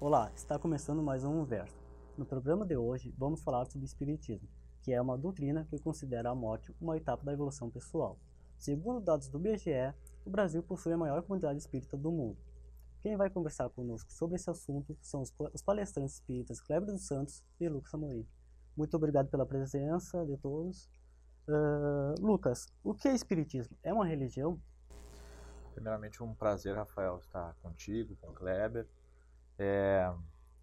Olá, está começando mais um Verso. No programa de hoje, vamos falar sobre o Espiritismo, que é uma doutrina que considera a morte uma etapa da evolução pessoal. Segundo dados do IBGE, o Brasil possui a maior comunidade espírita do mundo. Quem vai conversar conosco sobre esse assunto são os palestrantes espíritas Kleber dos Santos e Lucas Amorim. Muito obrigado pela presença de todos. Lucas, o que é Espiritismo? É uma religião? Primeiramente, um prazer, Rafael, estar contigo, com o Kleber.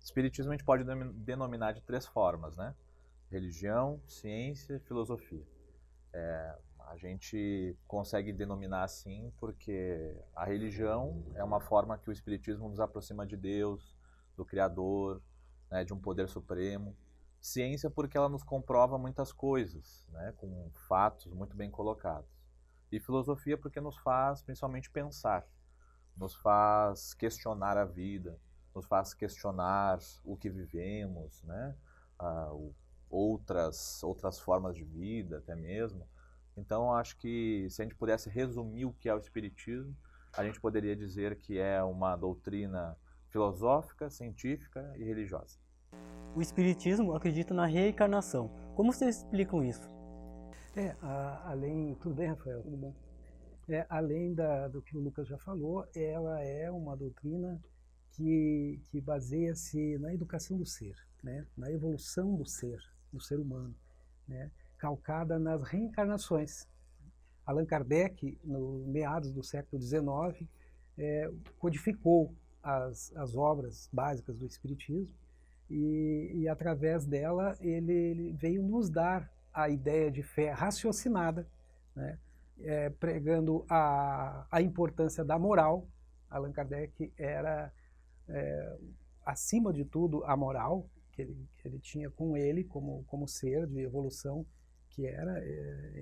Espiritismo a gente pode denominar de três formas, né? Religião, ciência e filosofia. A gente consegue denominar assim porque a religião é uma forma que o Espiritismo nos aproxima de Deus, do Criador, né, de um poder supremo. Ciência porque ela nos comprova muitas coisas, né, com fatos muito bem colocados. E filosofia porque nos faz principalmente pensar, nos faz questionar a vida, nos faz questionar o que vivemos, né? Ah, outras formas de vida até mesmo. Então, acho que se a gente pudesse resumir o que é o Espiritismo, a gente poderia dizer que é uma doutrina filosófica, científica e religiosa. O Espiritismo acredita na reencarnação. Como vocês explicam isso? Tudo bem, Rafael? Tudo bom. Além do que o Lucas já falou, ela é uma doutrina que baseia-se na educação do ser, né? Na evolução do ser humano, né? Calcada nas reencarnações. Allan Kardec, no meados do século XIX, codificou as obras básicas do Espiritismo e através dela ele veio nos dar a ideia de fé raciocinada, né? Pregando a importância da moral. Allan Kardec era, acima de tudo, a moral que ele tinha com ele como ser de evolução, que era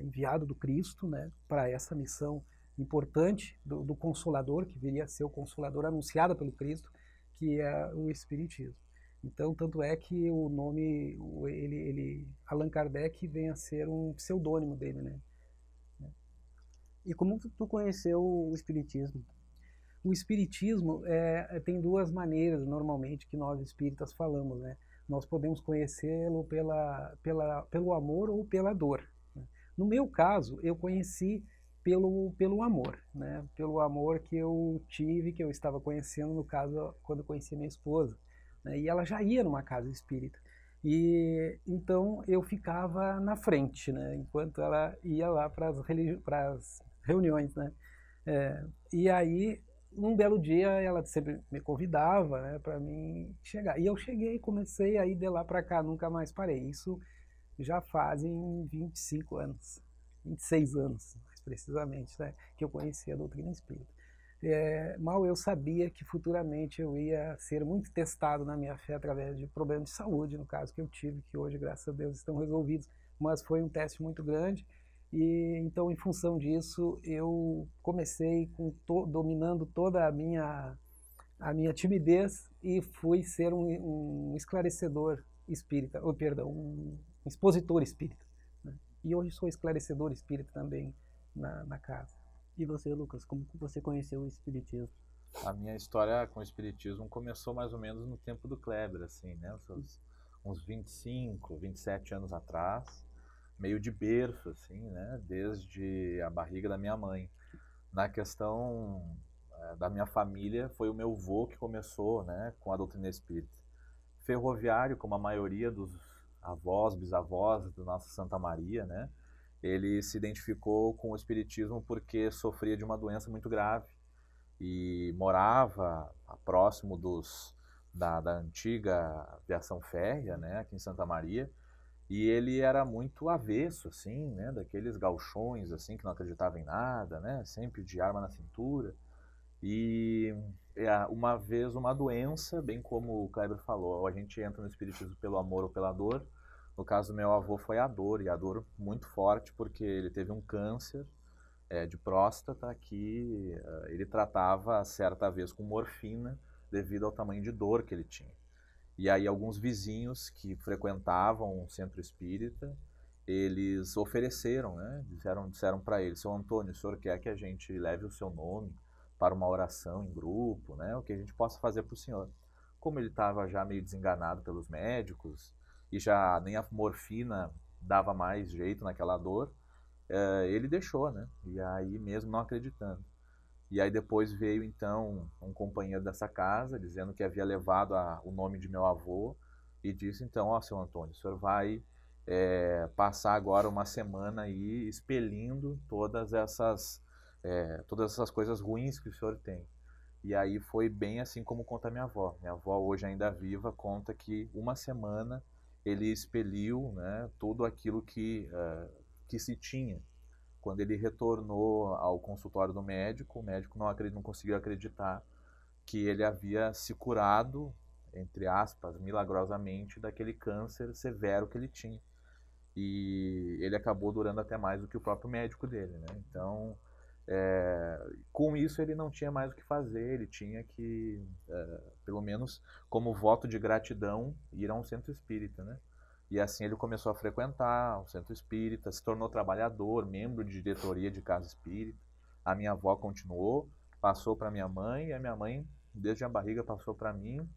enviado do Cristo, né, para essa missão importante do Consolador, que viria a ser o Consolador anunciado pelo Cristo, que é o Espiritismo. Então, tanto é que o nome, Allan Kardec vem a ser um pseudônimo dele, né? E como tu conheceu o Espiritismo? O Espiritismo tem duas maneiras, normalmente, que nós espíritas falamos, né? Nós podemos conhecê-lo pelo amor ou pela dor, né? No meu caso, eu conheci pelo amor, né? Pelo amor que eu tive, que eu estava conhecendo, no caso, quando eu conheci minha esposa, né? E ela já ia numa casa espírita. E então eu ficava na frente, né? Enquanto ela ia lá para as reuniões, né? E aí, num belo dia, ela sempre me convidava, né, para mim chegar. E eu cheguei, comecei a ir de lá para cá, nunca mais parei. Isso já fazem 25 anos, 26 anos, mais precisamente, né, que eu conheci a doutrina espírita. Mal eu sabia que futuramente eu ia ser muito testado na minha fé através de problemas de saúde, no caso que eu tive, que hoje, graças a Deus, estão resolvidos. Mas foi um teste muito grande. E então, em função disso, eu comecei dominando toda a minha timidez e fui ser um esclarecedor espírita, ou perdão, um expositor espírita, né? E hoje sou esclarecedor espírita também na casa. E você, Lucas, como você conheceu o Espiritismo? A minha história com o Espiritismo começou mais ou menos no tempo do Kleber, assim, né? Uns 25, 27 anos atrás, meio de berço, assim, né? Desde a barriga da minha mãe. Na questão da minha família, foi o meu avô que começou, né, com a doutrina espírita. Ferroviário, como a maioria dos avós, bisavós da nossa Santa Maria, né? Ele se identificou com o espiritismo porque sofria de uma doença muito grave e morava próximo da antiga aviação férrea, né, aqui em Santa Maria, e ele era muito avesso, assim, né, daqueles gauchões, assim, que não acreditavam em nada, né, sempre de arma na cintura. E uma vez uma doença, bem como o Kleber falou, a gente entra no espiritismo pelo amor ou pela dor. No caso do meu avô foi a dor, e a dor muito forte, porque ele teve um câncer de próstata que ele tratava certa vez com morfina devido ao tamanho de dor que ele tinha. E aí alguns vizinhos que frequentavam um centro espírita, eles ofereceram, né? Disseram para ele: seu Antônio, o senhor quer que a gente leve o seu nome para uma oração em grupo, né? O que a gente possa fazer para o senhor. como ele estava já meio desenganado pelos médicos e já nem a morfina dava mais jeito naquela dor, ele deixou, né? E aí mesmo não acreditando. E aí depois veio então um companheiro dessa casa dizendo que havia levado o nome de meu avô e disse então, ó, seu Antônio, o senhor vai passar agora uma semana aí expelindo todas essas coisas ruins que o senhor tem. E aí foi bem assim como conta minha avó. Minha avó, hoje ainda viva, conta que uma semana ele expeliu, né, tudo aquilo que se tinha. Quando ele retornou ao consultório do médico, o médico não conseguiu acreditar que ele havia se curado, entre aspas, milagrosamente, daquele câncer severo que ele tinha. E ele acabou durando até mais do que o próprio médico dele, né? Então, com isso ele não tinha mais o que fazer, ele tinha que, pelo menos como voto de gratidão, ir a um centro espírita, né? E assim ele começou a frequentar o centro espírita, se tornou trabalhador, membro de diretoria de casa espírita. A minha avó continuou, passou para minha mãe, e a minha mãe, desde a barriga, passou para mim.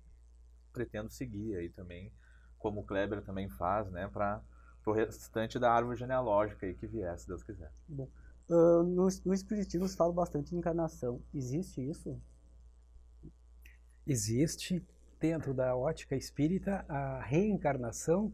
Pretendo seguir aí também, como o Kleber também faz, né, para o restante da árvore genealógica aí que vier, se Deus quiser. Bom, no Espiritismo se fala bastante de encarnação. Existe isso? Existe. Dentro da ótica espírita, a reencarnação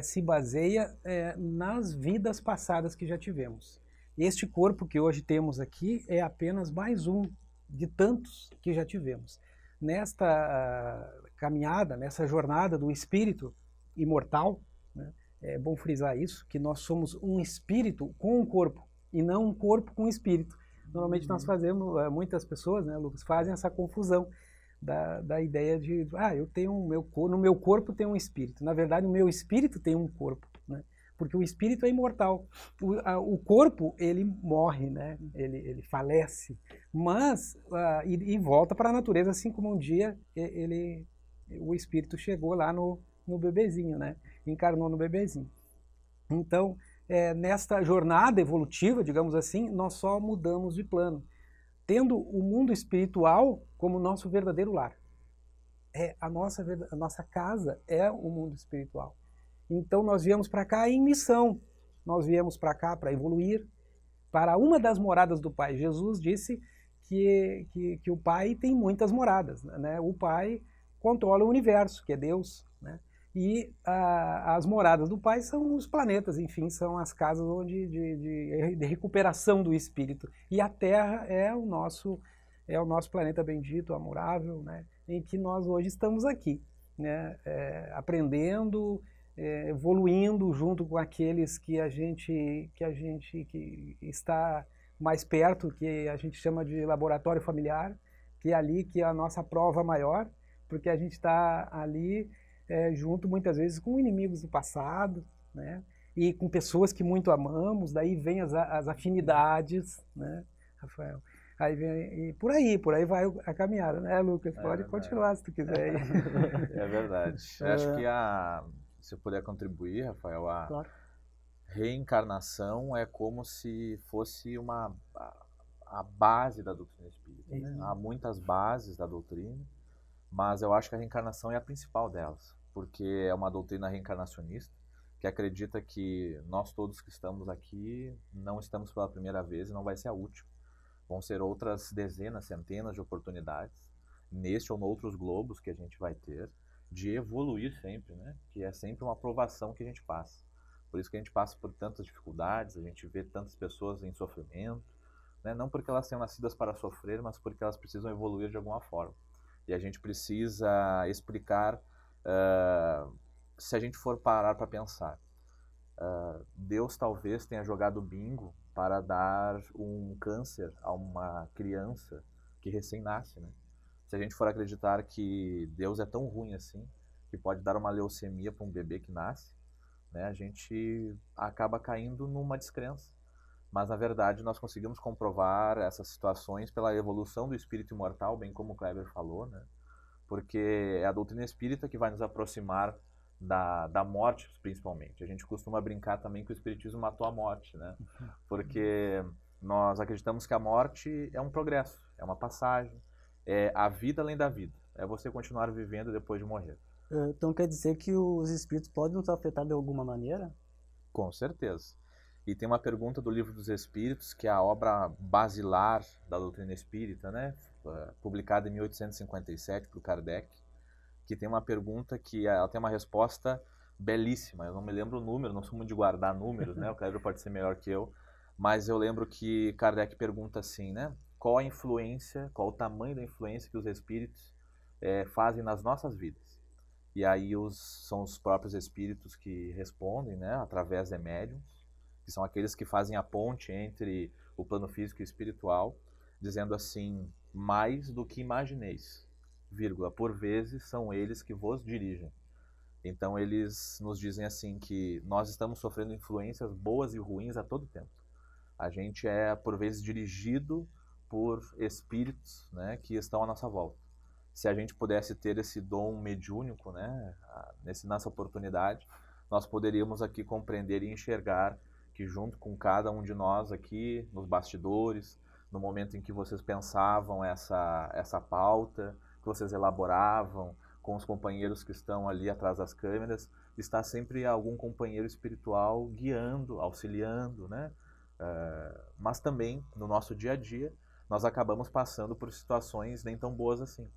se baseia nas vidas passadas que já tivemos. Este corpo que hoje temos aqui é apenas mais um de tantos que já tivemos. Nesta caminhada, nessa jornada do espírito imortal, né, é bom frisar isso, que nós somos um espírito com um corpo e não um corpo com espírito. Normalmente nós fazemos, muitas pessoas, né, Lucas, fazem essa confusão da ideia de, eu tenho no meu corpo tem um espírito. Na verdade, o meu espírito tem um corpo, né? Porque o espírito é imortal. O corpo, ele morre, né? Ele falece, mas e volta para a natureza, assim como um dia o espírito chegou lá no bebezinho, né? Encarnou no bebezinho. Então, nesta jornada evolutiva, digamos assim, nós só mudamos de plano, tendo o mundo espiritual como nosso verdadeiro lar. A nossa casa é o mundo espiritual. Então nós viemos para cá em missão. Nós viemos para cá para evoluir, para uma das moradas do Pai. Jesus disse que o Pai tem muitas moradas, né? O Pai controla o universo, que é Deus, né? E as moradas do Pai são os planetas, enfim, são as casas de recuperação do espírito. E a Terra é o nosso planeta bendito, amorável, né? Em que nós hoje estamos aqui, né? Aprendendo, evoluindo junto com aqueles que está mais perto, que a gente chama de laboratório familiar, que é ali que é a nossa prova maior, porque a gente está ali junto muitas vezes com inimigos do passado, né? E com pessoas que muito amamos, daí vem as afinidades, né, Rafael? Aí vem, e por aí vai a caminhada, né, Lucas? Pode continuar se tu quiser. É verdade. Acho que se eu puder contribuir, Rafael, Claro. Reencarnação é como se fosse a base da doutrina espírita, né? Há muitas bases da doutrina, mas eu acho que a reencarnação é a principal delas, porque é uma doutrina reencarnacionista que acredita que nós todos que estamos aqui não estamos pela primeira vez e não vai ser a última. Vão ser outras dezenas, centenas de oportunidades, neste ou noutros globos que a gente vai ter, de evoluir sempre, né? Que é sempre uma provação que a gente passa. Por isso que a gente passa por tantas dificuldades, a gente vê tantas pessoas em sofrimento, né? Não porque elas tenham nascidas para sofrer, mas porque elas precisam evoluir de alguma forma. E a gente precisa explicar, se a gente for parar para pensar, Deus talvez tenha jogado bingo para dar um câncer a uma criança que recém-nasce, né? Se a gente for acreditar que Deus é tão ruim assim, que pode dar uma leucemia para um bebê que nasce, né, a gente acaba caindo numa descrença. Mas, na verdade, nós conseguimos comprovar essas situações pela evolução do espírito imortal, bem como o Kleber falou, né? Porque é a doutrina espírita que vai nos aproximar da morte, principalmente. A gente costuma brincar também que o espiritismo matou a morte, né? Porque nós acreditamos que a morte é um progresso, é uma passagem, é a vida além da vida. é você continuar vivendo depois de morrer. Então quer dizer que os espíritos podem nos afetar de alguma maneira? Com certeza. E tem uma pergunta do Livro dos Espíritos, que é a obra basilar da doutrina espírita, né? Publicada em 1857 por Kardec, que tem uma pergunta que ela tem uma resposta belíssima. Eu não me lembro o número, não sou muito de guardar números, né? O Cleber pode ser melhor que eu, mas eu lembro que Kardec pergunta assim, né? Qual a influência, qual o tamanho da influência que os espíritos fazem nas nossas vidas? E aí são os próprios espíritos que respondem, né? Através de médiuns, que são aqueles que fazem a ponte entre o plano físico e espiritual, dizendo assim, mais do que imagineis, vírgula, por vezes são eles que vos dirigem. Então eles nos dizem assim que nós estamos sofrendo influências boas e ruins a todo tempo. A gente é, por vezes, dirigido por espíritos, né, que estão à nossa volta. Se a gente pudesse ter esse dom mediúnico, né, nessa oportunidade, nós poderíamos aqui compreender e enxergar que junto com cada um de nós aqui, nos bastidores, no momento em que vocês pensavam essa pauta, que vocês elaboravam com os companheiros que estão ali atrás das câmeras, está sempre algum companheiro espiritual guiando, auxiliando, né? Mas também, no nosso dia a dia, nós acabamos passando por situações nem tão boas assim,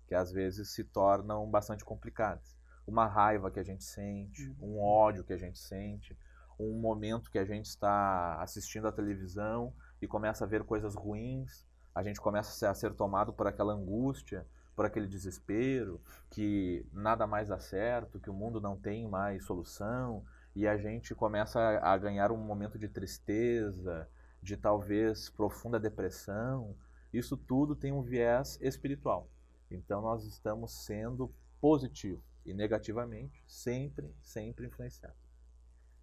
que às vezes se tornam bastante complicadas. Uma raiva que a gente sente, um ódio que a gente sente, um momento que a gente está assistindo a televisão e começa a ver coisas ruins, a gente começa a ser tomado por aquela angústia, por aquele desespero, que nada mais dá certo, que o mundo não tem mais solução, e a gente começa a ganhar um momento de tristeza, de talvez profunda depressão. Isso tudo tem um viés espiritual. Então nós estamos sendo positivos e negativamente sempre influenciados.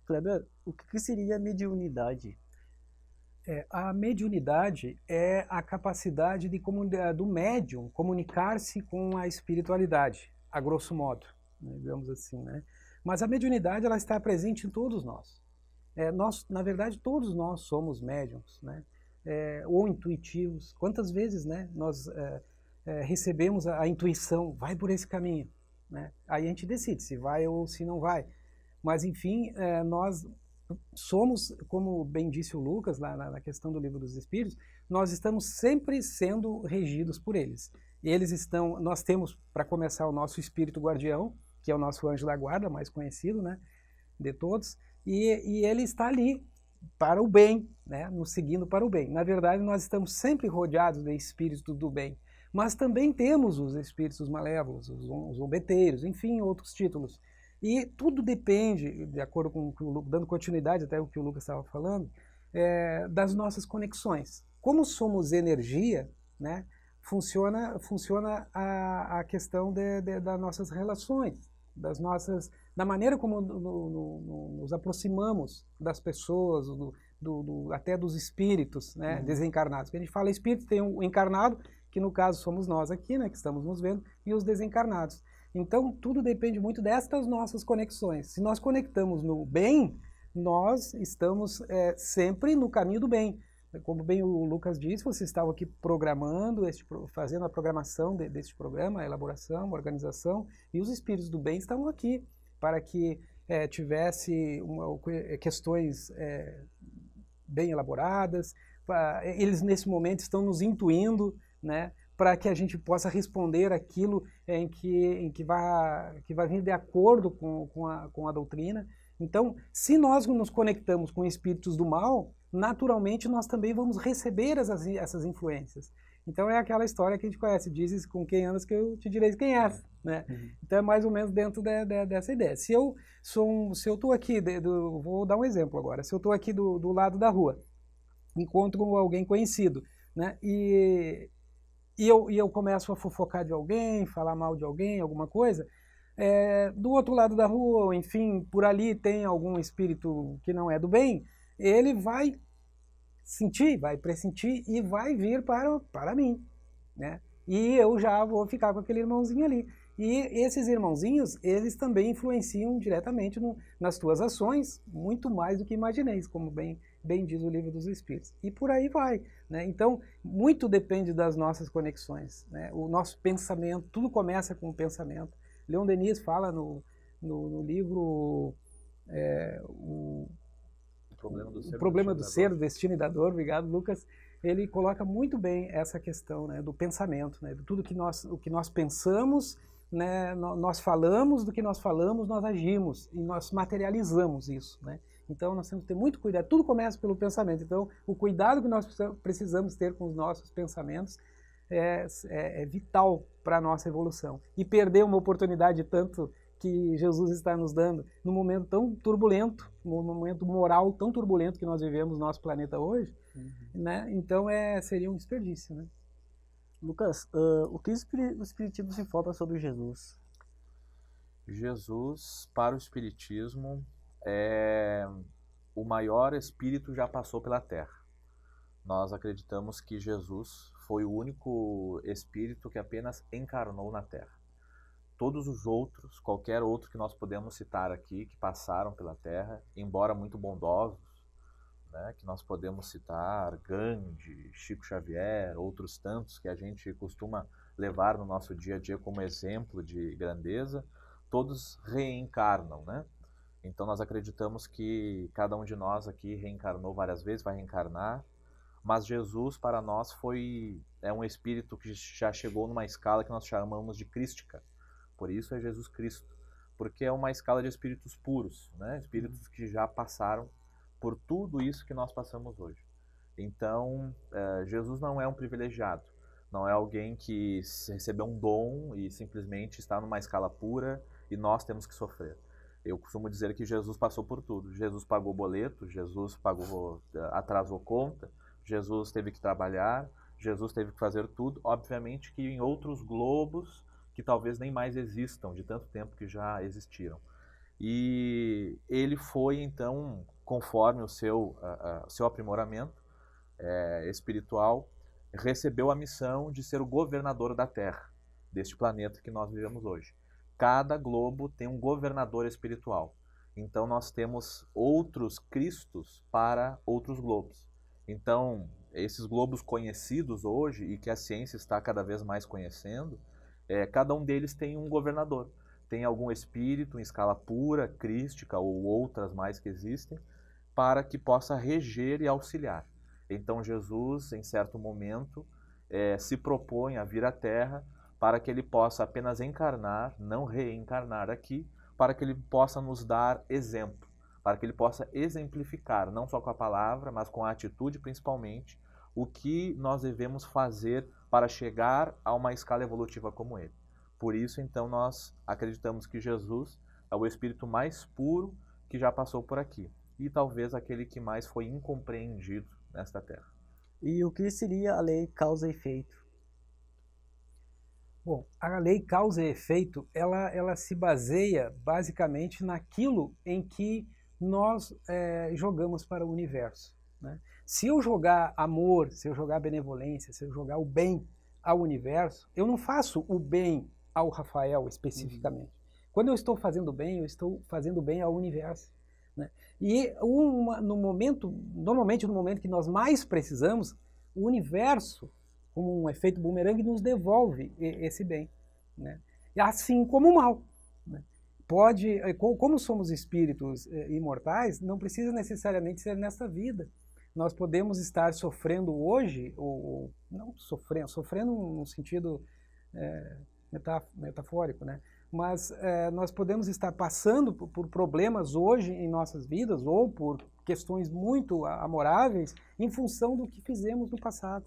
Kleber, o que seria mediunidade? A mediunidade é a capacidade do médium comunicar-se com a espiritualidade, a grosso modo, né, digamos assim, né? Mas a mediunidade ela está presente em todos nós. Na verdade, todos nós somos médiums, né? Ou intuitivos. Quantas vezes, né, nós recebemos a intuição, vai por esse caminho, né? Aí a gente decide se vai ou se não vai. Mas, enfim, nós somos, como bem disse o Lucas, lá na questão do Livro dos Espíritos, nós estamos sempre sendo regidos por eles. Nós temos, para começar, o nosso espírito guardião, que é o nosso anjo da guarda, mais conhecido, né, de todos, e ele está ali para o bem, né, nos seguindo para o bem. Na verdade, nós estamos sempre rodeados de espíritos do bem, mas também temos os espíritos malévolos, os zombeteiros, enfim, outros títulos. E tudo depende, de acordo com o Lucas, dando continuidade até o que o Lucas estava falando, das nossas conexões. Como somos energia, né, funciona a questão das nossas relações, da maneira como nos aproximamos das pessoas, até dos espíritos, né, desencarnados. Porque a gente fala espírito, tem o encarnado, que no caso somos nós aqui, né, que estamos nos vendo, e os desencarnados. Então, tudo depende muito destas nossas conexões. Se nós conectamos no bem, nós estamos sempre no caminho do bem. Como bem o Lucas disse, vocês estavam aqui programando, fazendo a programação deste programa, a elaboração, a organização, e os espíritos do bem estavam aqui para que tivesse questões bem elaboradas. Eles, nesse momento, estão nos intuindo, né, para que a gente possa responder aquilo em que vai vir de acordo com a doutrina. Então, se nós nos conectamos com espíritos do mal, naturalmente nós também vamos receber essas influências. Então é aquela história que a gente conhece, dizes com quem andas que eu te direi quem és, né? Então é mais ou menos dentro dessa ideia. Se eu estou aqui, vou dar um exemplo agora, se eu estou aqui do lado da rua, encontro alguém conhecido, né? E eu começo a fofocar de alguém, falar mal de alguém, alguma coisa, do outro lado da rua, enfim, por ali tem algum espírito que não é do bem, ele vai sentir, vai pressentir e vai vir para mim, né? E eu já vou ficar com aquele irmãozinho ali. E esses irmãozinhos, eles também influenciam diretamente nas tuas ações, muito mais do que imagineis, como bem diz o Livro dos Espíritos. E por aí vai, né? Então, muito depende das nossas conexões, né? O nosso pensamento, tudo começa com o pensamento. Leon Denis fala no livro o Problema do Ser, do Destino e da Dor, obrigado, Lucas. Ele coloca muito bem essa questão, né, do pensamento, né, de tudo o que nós pensamos, né, nós falamos, do que nós falamos, nós agimos e nós materializamos isso, né? Então nós temos que ter muito cuidado, tudo começa pelo pensamento. Então o cuidado que nós precisamos ter com os nossos pensamentos é vital para a nossa evolução. E perder uma oportunidade tanto que Jesus está nos dando num momento tão turbulento, num momento moral tão turbulento que nós vivemos no nosso planeta hoje, né? Então seria um desperdício, né? Lucas, o que o Espiritismo se informa sobre Jesus? Jesus, para o Espiritismo, é o maior espírito já passou pela Terra. Nós acreditamos que Jesus foi o único espírito que apenas encarnou na Terra. Todos os outros, qualquer outro que nós podemos citar aqui, que passaram pela Terra, embora muito bondosos, né, que nós podemos citar Gandhi, Chico Xavier, outros tantos que a gente costuma levar no nosso dia a dia como exemplo de grandeza, todos reencarnam, né? Então nós acreditamos que cada um de nós aqui reencarnou várias vezes, vai reencarnar, mas Jesus para nós é um espírito que já chegou numa escala que nós chamamos de crística. Por isso é Jesus Cristo, porque é uma escala de espíritos puros, né? Espíritos que já passaram por tudo isso que nós passamos hoje. Então, Jesus não é um privilegiado, não é alguém que recebeu um dom e simplesmente está numa escala pura e nós temos que sofrer. Eu costumo dizer que Jesus passou por tudo. Jesus pagou boleto, Jesus atrasou conta, Jesus teve que trabalhar, Jesus teve que fazer tudo. Obviamente que em outros globos que talvez nem mais existam, de tanto tempo que já existiram. E ele foi, então, conforme o seu aprimoramento espiritual, recebeu a missão de ser o governador da Terra, deste planeta que nós vivemos hoje. Cada globo tem um governador espiritual. Então nós temos outros Cristos para outros globos. Então, esses globos conhecidos hoje e que a ciência está cada vez mais conhecendo, cada um deles tem um governador. Tem algum espírito em escala pura, crística ou outras mais que existem, para que possa reger e auxiliar. Então Jesus, em certo momento, se propõe a vir à Terra para que ele possa apenas encarnar, não reencarnar aqui, para que ele possa nos dar exemplo, para que ele possa exemplificar, não só com a palavra, mas com a atitude principalmente, o que nós devemos fazer para chegar a uma escala evolutiva como ele. Por isso, então, nós acreditamos que Jesus é o espírito mais puro que já passou por aqui e talvez aquele que mais foi incompreendido nesta terra. E o que seria a lei causa e efeito? Bom, a lei causa e efeito, ela se baseia basicamente naquilo em que nós jogamos para o universo, né? Se eu jogar amor, se eu jogar benevolência, se eu jogar o bem ao universo, eu não faço o bem ao Rafael especificamente. Quando eu estou fazendo bem, eu estou fazendo bem ao universo, né? E normalmente no momento que nós mais precisamos, o universo, como um efeito bumerangue, nos devolve esse bem, né? Assim como o mal, né? Como somos espíritos imortais, não precisa necessariamente ser nesta vida. Nós podemos estar sofrendo hoje, ou não sofrendo no sentido metafórico, né? Mas nós podemos estar passando por problemas hoje em nossas vidas, ou por questões muito amoráveis, em função do que fizemos no passado,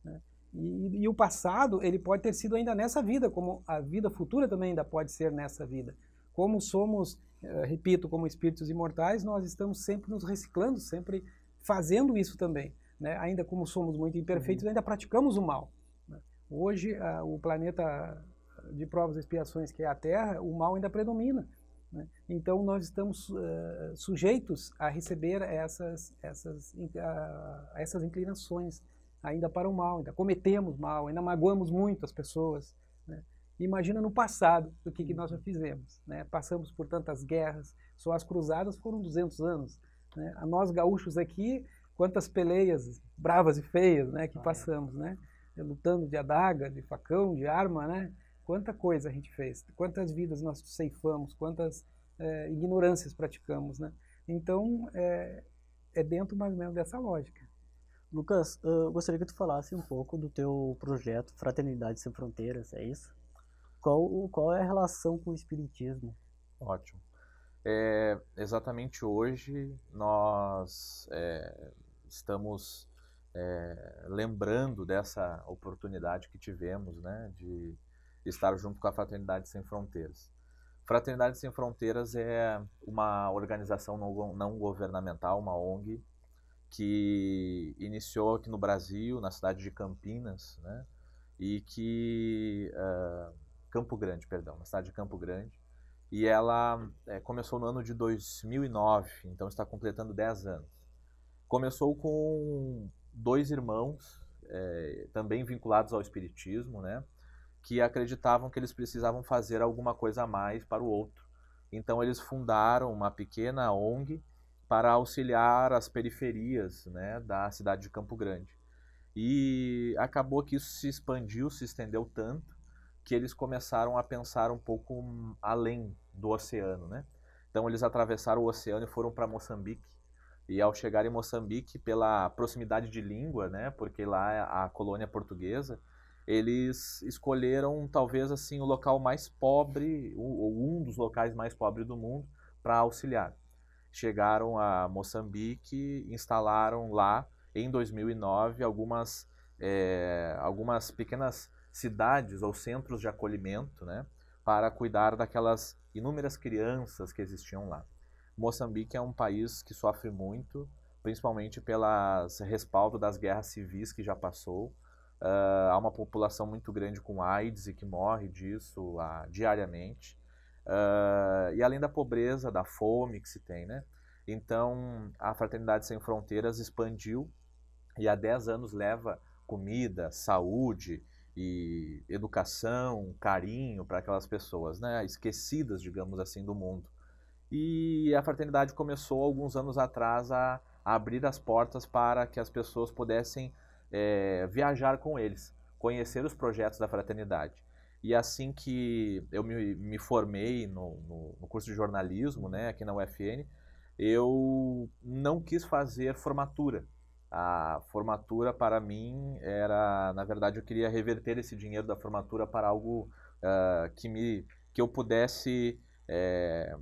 né? E o passado, ele pode ter sido ainda nessa vida, como a vida futura também ainda pode ser nessa vida. Como somos, repito, como espíritos imortais, nós estamos sempre nos reciclando, sempre fazendo isso também, né? Ainda como somos muito imperfeitos, ainda praticamos o mal, né? Hoje, o planeta de provas e expiações, que é a Terra, o mal ainda predomina, né? Então nós estamos sujeitos a receber essas inclinações ainda para o mal, ainda cometemos mal, ainda magoamos muito as pessoas, né? Imagina no passado o que nós já fizemos, né? Passamos por tantas guerras, só as cruzadas foram 200 anos, né? A nós gaúchos aqui, quantas peleias bravas e feias, né, que passamos, né? Lutando de adaga, de facão, de arma, né? Quanta coisa a gente fez, quantas vidas nós ceifamos, quantas ignorâncias praticamos, né? Então, é dentro mais ou menos dessa lógica. Lucas, eu gostaria que tu falasse um pouco do teu projeto Fraternidade Sem Fronteiras, é isso? Qual é a relação com o Espiritismo? Ótimo. Exatamente hoje nós estamos lembrando dessa oportunidade que tivemos, né, de estar junto com a Fraternidade Sem Fronteiras. Fraternidade Sem Fronteiras é uma organização não governamental, uma ONG, que iniciou aqui no Brasil, na cidade de Campinas, né, e que... Campo Grande, perdão, na cidade de Campo Grande, e ela começou no ano de 2009, então está completando 10 anos. Começou com 2 irmãos, também vinculados ao Espiritismo, né, que acreditavam que eles precisavam fazer alguma coisa a mais para o outro. Então eles fundaram uma pequena ONG para auxiliar as periferias, né, da cidade de Campo Grande. E acabou que isso se expandiu, se estendeu tanto, que eles começaram a pensar um pouco além do oceano, né? Então eles atravessaram o oceano e foram para Moçambique. E ao chegar em Moçambique, pela proximidade de língua, né, porque lá é a colônia portuguesa, eles escolheram talvez assim o local mais pobre, ou um dos locais mais pobres do mundo, para auxiliar. Chegaram a Moçambique, instalaram lá em 2009 algumas pequenas cidades ou centros de acolhimento, né, para cuidar daquelas inúmeras crianças que existiam lá. Moçambique é um país que sofre muito, principalmente pelas respaldo das guerras civis que já passou. Há uma população muito grande com AIDS e que morre disso diariamente. E além da pobreza, da fome que se tem, né? Então, a Fraternidade Sem Fronteiras expandiu e há 10 anos leva comida, saúde e educação, carinho para aquelas pessoas, né, esquecidas, digamos assim, do mundo. E a fraternidade começou alguns anos atrás a abrir as portas para que as pessoas pudessem viajar com eles, conhecer os projetos da fraternidade. E assim que eu me formei no curso de jornalismo, né, aqui na UFN, eu não quis fazer formatura. A formatura para mim era, na verdade, eu queria reverter esse dinheiro da formatura para algo que eu pudesse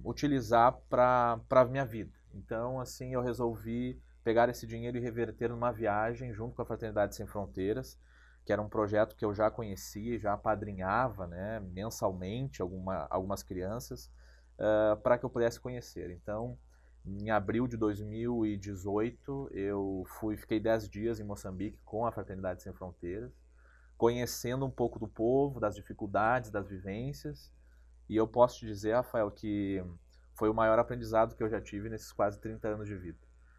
utilizar para a minha vida. Então, assim, eu resolvi pegar esse dinheiro e reverter numa viagem junto com a Fraternidade Sem Fronteiras, que era um projeto que eu já conhecia, já apadrinhava, né, mensalmente algumas crianças, para que eu pudesse conhecer. Então, em abril de 2018, eu fiquei 10 dias em Moçambique com a Fraternidade Sem Fronteiras, conhecendo um pouco do povo, das dificuldades, das vivências. E eu posso te dizer, Rafael, que foi o maior aprendizado que eu já tive nesses quase 30 anos de vida.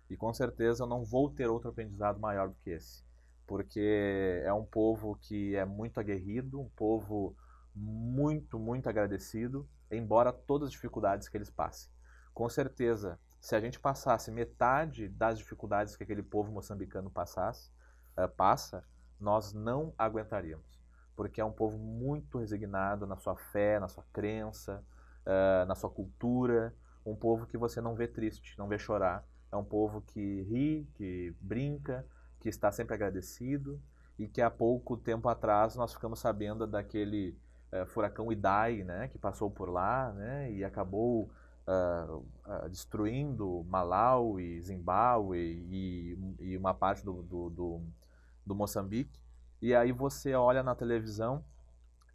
E com certeza eu não vou ter outro aprendizado maior do que esse. Porque é um povo que é muito aguerrido, um povo muito, muito agradecido, embora todas as dificuldades que eles passem. Com certeza, se a gente passasse metade das dificuldades que aquele povo moçambicano passa, nós não aguentaríamos. Porque é um povo muito resignado na sua fé, na sua crença, na sua cultura, um povo que você não vê triste, não vê chorar. É um povo que ri, que brinca, que está sempre agradecido, e que há pouco tempo atrás nós ficamos sabendo daquele furacão Idai, né, que passou por lá, né, e acabou destruindo Malawi, Zimbábue e uma parte do Moçambique. E aí você olha na televisão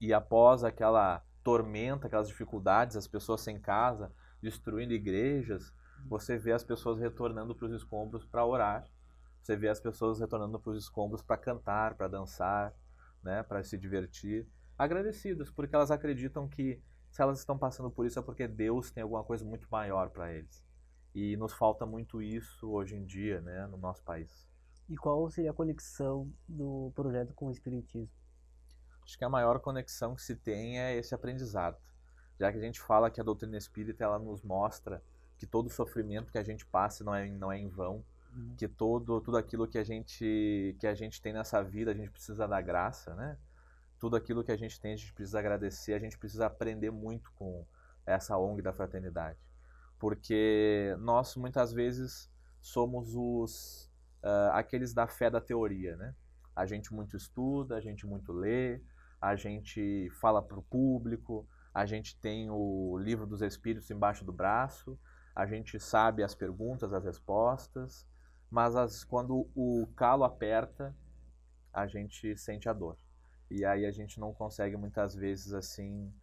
e após aquela tormenta, aquelas dificuldades, as pessoas sem casa, destruindo igrejas, você vê as pessoas retornando para os escombros para orar. Você vê as pessoas retornando para os escombros para cantar, para dançar, né, para se divertir, agradecidas, porque elas acreditam que se elas estão passando por isso é porque Deus tem alguma coisa muito maior para eles. E nos falta muito isso hoje em dia, né, no nosso país. E qual seria a conexão do projeto com o Espiritismo? Acho que a maior conexão que se tem é esse aprendizado. Já que a gente fala que a doutrina espírita ela nos mostra que todo sofrimento que a gente passa não é em vão, que tudo aquilo que a gente tem nessa vida, a gente precisa da graça, né? Tudo aquilo que a gente tem, a gente precisa agradecer, a gente precisa aprender muito com essa ONG da fraternidade. Porque nós, muitas vezes, somos aqueles da fé da teoria, né? A gente muito estuda, a gente muito lê, a gente fala para o público, a gente tem o livro dos Espíritos embaixo do braço, a gente sabe as perguntas, as respostas, mas quando o calo aperta, a gente sente a dor. E aí a gente não consegue muitas vezes assim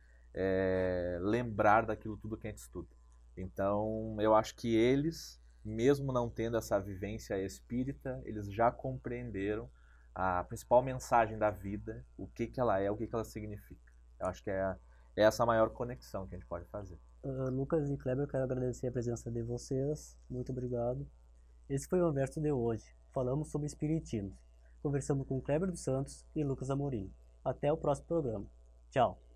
lembrar daquilo tudo que a gente estuda. Então eu acho que eles, mesmo não tendo essa vivência espírita, eles já compreenderam a principal mensagem da vida, o que ela é, o que ela significa. Eu acho que é essa a maior conexão que a gente pode fazer. Lucas e Kleber, eu quero agradecer a presença de vocês. Muito obrigado. Esse foi o Anverso de hoje. Falamos sobre espiritismo. Conversamos com Kleber dos Santos e Lucas Amorim. Até o próximo programa. Tchau.